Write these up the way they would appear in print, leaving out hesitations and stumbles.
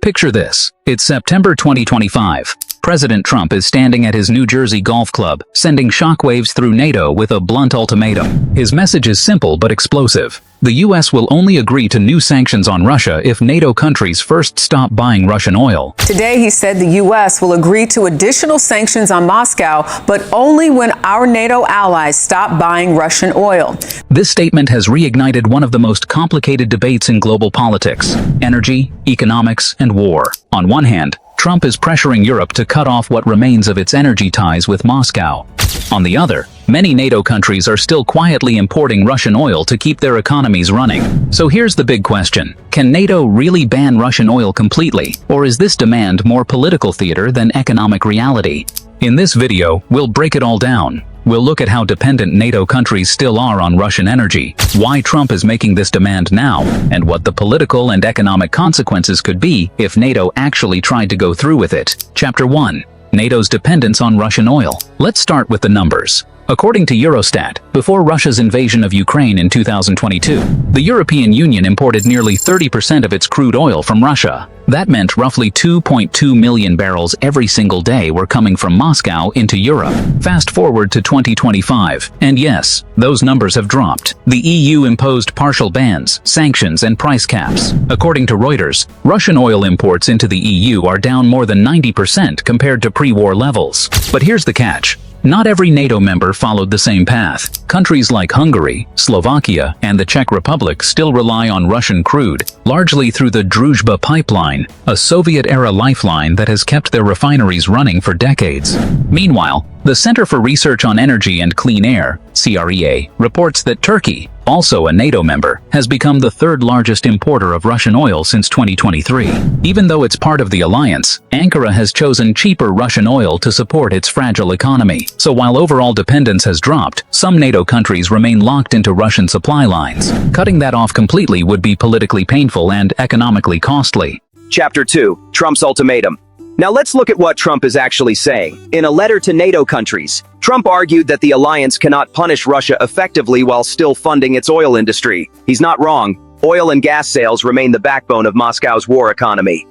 Picture this. It's September 2025. President Trump is standing at his New Jersey golf club, sending shockwaves through NATO with a blunt ultimatum. His message is simple but explosive. The U.S. will only agree to new sanctions on Russia if NATO countries first stop buying Russian oil. Today, he said the U.S. will agree to additional sanctions on Moscow, but only when our NATO allies stop buying Russian oil. This statement has reignited one of the most complicated debates in global politics: energy, economics, and war. On one hand, Trump is pressuring Europe to cut off what remains of its energy ties with Moscow. On the other, many NATO countries are still quietly importing Russian oil to keep their economies running. So here's the big question. Can NATO really ban Russian oil completely, or is this demand more political theater than economic reality? In this video, we'll break it all down. We'll look at how dependent NATO countries still are on Russian energy, why Trump is making this demand now, and what the political and economic consequences could be if NATO actually tried to go through with it. Chapter 1. NATO's dependence on Russian oil. Let's start with the numbers. According to Eurostat, before Russia's invasion of Ukraine in 2022, the European Union imported nearly 30% of its crude oil from Russia. That meant roughly 2.2 million barrels every single day were coming from Moscow into Europe. Fast forward to 2025, and yes, those numbers have dropped. The EU imposed partial bans, sanctions, and price caps. According to Reuters, Russian oil imports into the EU are down more than 90% compared to pre-war levels. But here's the catch. Not every NATO member followed the same path. Countries like Hungary, Slovakia, and the Czech Republic still rely on Russian crude, largely through the Druzhba pipeline, a Soviet-era lifeline that has kept their refineries running for decades. Meanwhile, the Center for Research on Energy and Clean Air, CREA, reports that Turkey, also a NATO member, has become the third largest importer of Russian oil since 2023. Even though it's part of the alliance, Ankara has chosen cheaper Russian oil to support its fragile economy. So while overall dependence has dropped, some NATO countries remain locked into Russian supply lines. Cutting that off completely would be politically painful and economically costly. Chapter 2. Trump's ultimatum. Now let's look at what Trump is actually saying. In a letter to NATO countries, Trump argued that the alliance cannot punish Russia effectively while still funding its oil industry. He's not wrong. Oil and gas sales remain the backbone of Moscow's war economy.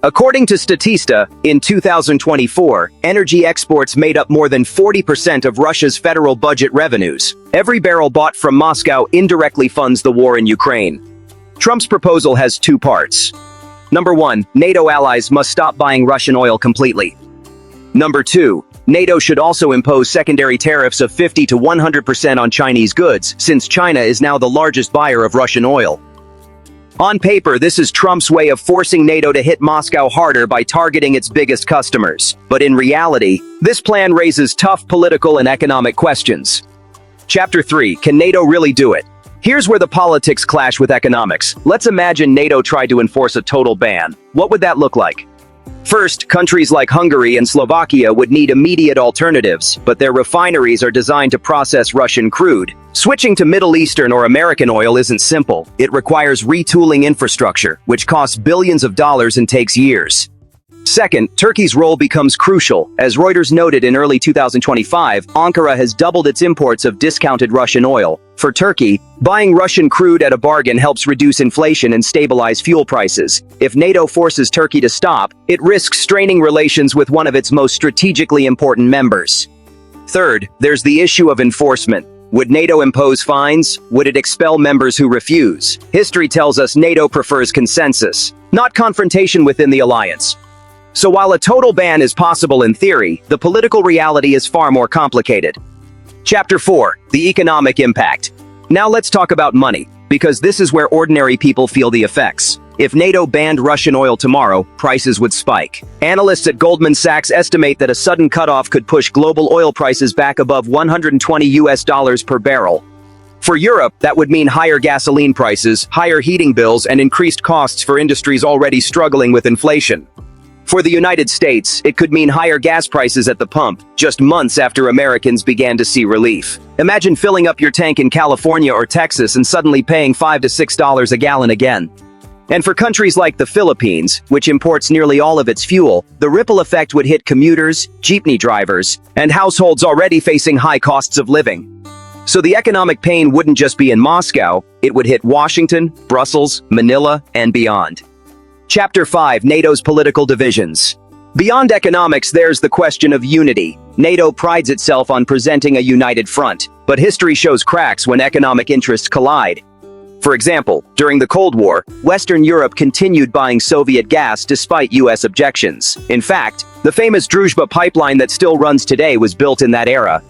According to Statista, in 2024, energy exports made up more than 40% of Russia's federal budget revenues. Every barrel bought from Moscow indirectly funds the war in Ukraine. Trump's proposal has two parts. Number 1, NATO allies must stop buying Russian oil completely. Number 2, NATO should also impose secondary tariffs of 50 to 100% on Chinese goods, since China is now the largest buyer of Russian oil. On paper, this is Trump's way of forcing NATO to hit Moscow harder by targeting its biggest customers. But in reality, this plan raises tough political and economic questions. Chapter 3. Can NATO really do it? Here's where the politics clash with economics. Let's imagine NATO tried to enforce a total ban. What would that look like? First, countries like Hungary and Slovakia would need immediate alternatives, but their refineries are designed to process Russian crude. Switching to Middle Eastern or American oil isn't simple. It requires retooling infrastructure, which costs billions of dollars and takes years. Second, Turkey's role becomes crucial. As Reuters noted in early 2025, Ankara has doubled its imports of discounted Russian oil. For Turkey, buying Russian crude at a bargain helps reduce inflation and stabilize fuel prices. If NATO forces Turkey to stop, it risks straining relations with one of its most strategically important members. Third, there's the issue of enforcement. Would NATO impose fines? Would it expel members who refuse? History tells us NATO prefers consensus, not confrontation within the alliance. So while a total ban is possible in theory, the political reality is far more complicated. Chapter 4. The economic impact. Now let's talk about money, because this is where ordinary people feel the effects. If NATO banned Russian oil tomorrow, prices would spike. Analysts at Goldman Sachs estimate that a sudden cutoff could push global oil prices back above $120 per barrel. For Europe, that would mean higher gasoline prices, higher heating bills, and increased costs for industries already struggling with inflation. For the United States, it could mean higher gas prices at the pump, just months after Americans began to see relief. Imagine filling up your tank in California or Texas and suddenly paying $5 to $6 a gallon again. And for countries like the Philippines, which imports nearly all of its fuel, the ripple effect would hit commuters, jeepney drivers, and households already facing high costs of living. So the economic pain wouldn't just be in Moscow, it would hit Washington, Brussels, Manila, and beyond. Chapter 5: NATO's Political Divisions. Beyond economics, there's the question of unity. NATO prides itself on presenting a united front, but history shows cracks when economic interests collide. For example, during the Cold War, Western Europe continued buying Soviet gas despite US objections. In fact, the famous Druzhba pipeline that still runs today was built in that era.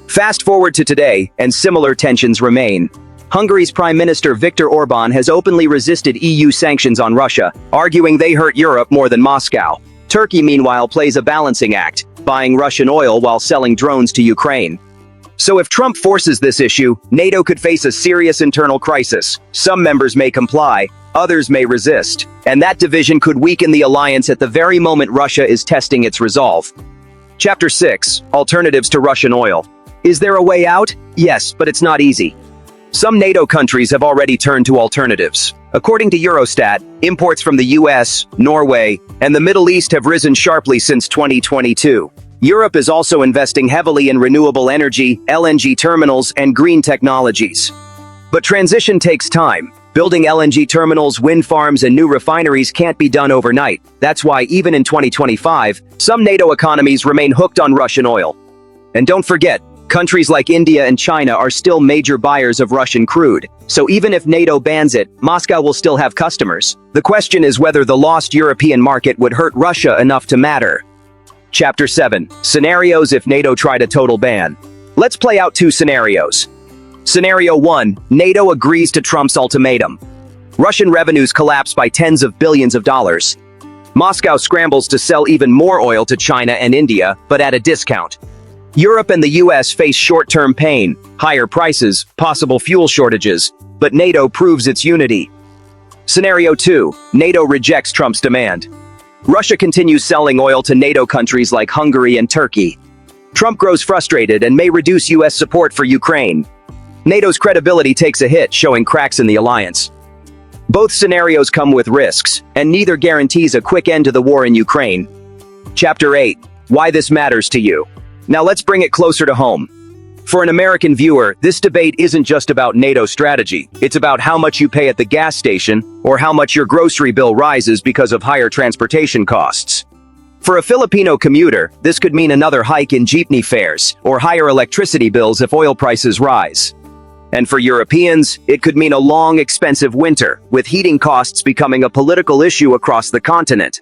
Fast forward to today, and similar tensions remain. Hungary's Prime Minister Viktor Orbán has openly resisted EU sanctions on Russia, arguing they hurt Europe more than Moscow. Turkey, meanwhile, plays a balancing act, buying Russian oil while selling drones to Ukraine. So if Trump forces this issue, NATO could face a serious internal crisis. Some members may comply, others may resist, and that division could weaken the alliance at the very moment Russia is testing its resolve. Chapter 6: Alternatives to Russian oil. Is there a way out? Yes, but it's not easy. Some NATO countries have already turned to alternatives. According to Eurostat, imports from the US, Norway, and the Middle East have risen sharply since 2022. Europe is also investing heavily in renewable energy, LNG terminals, and green technologies. But transition takes time. Building LNG terminals, wind farms, and new refineries can't be done overnight. That's why even in 2025, some NATO economies remain hooked on Russian oil. And don't forget, countries like India and China are still major buyers of Russian crude. So even if NATO bans it, Moscow will still have customers. The question is whether the lost European market would hurt Russia enough to matter. Chapter 7: Scenarios if NATO tried a total ban. Let's play out two scenarios. Scenario 1: NATO agrees to Trump's ultimatum. Russian revenues collapse by tens of billions of dollars. Moscow scrambles to sell even more oil to China and India, but at a discount. Europe and the US face short-term pain, higher prices, possible fuel shortages, but NATO proves its unity. Scenario 2: NATO rejects Trump's demand. Russia continues selling oil to NATO countries like Hungary and Turkey. Trump grows frustrated and may reduce US support for Ukraine. NATO's credibility takes a hit, showing cracks in the alliance. Both scenarios come with risks, and neither guarantees a quick end to the war in Ukraine. Chapter 8: Why this matters to you. Now let's bring it closer to home. For an American viewer, this debate isn't just about NATO strategy. It's about how much you pay at the gas station, or how much your grocery bill rises because of higher transportation costs. For a Filipino commuter, this could mean another hike in jeepney fares, or higher electricity bills if oil prices rise. And for Europeans, it could mean a long, expensive winter, with heating costs becoming a political issue across the continent.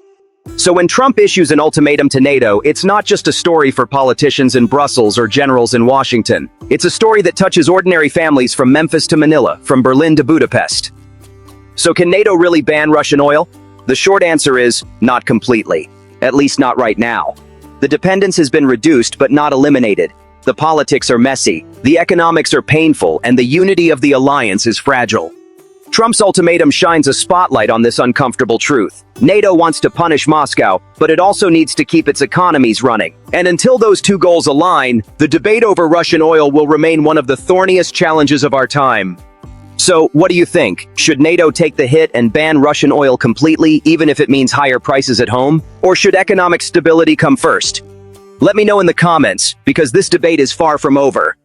So when Trump issues an ultimatum to NATO, it's not just a story for politicians in Brussels or generals in Washington. It's a story that touches ordinary families from Memphis to Manila, from Berlin to Budapest. So can NATO really ban Russian oil? The short answer is, not completely. At least not right now. The dependence has been reduced but not eliminated. The politics are messy, the economics are painful, and the unity of the alliance is fragile. Trump's ultimatum shines a spotlight on this uncomfortable truth. NATO wants to punish Moscow, but it also needs to keep its economies running. And until those two goals align, the debate over Russian oil will remain one of the thorniest challenges of our time. So, what do you think? Should NATO take the hit and ban Russian oil completely, even if it means higher prices at home? Or should economic stability come first? Let me know in the comments, because this debate is far from over.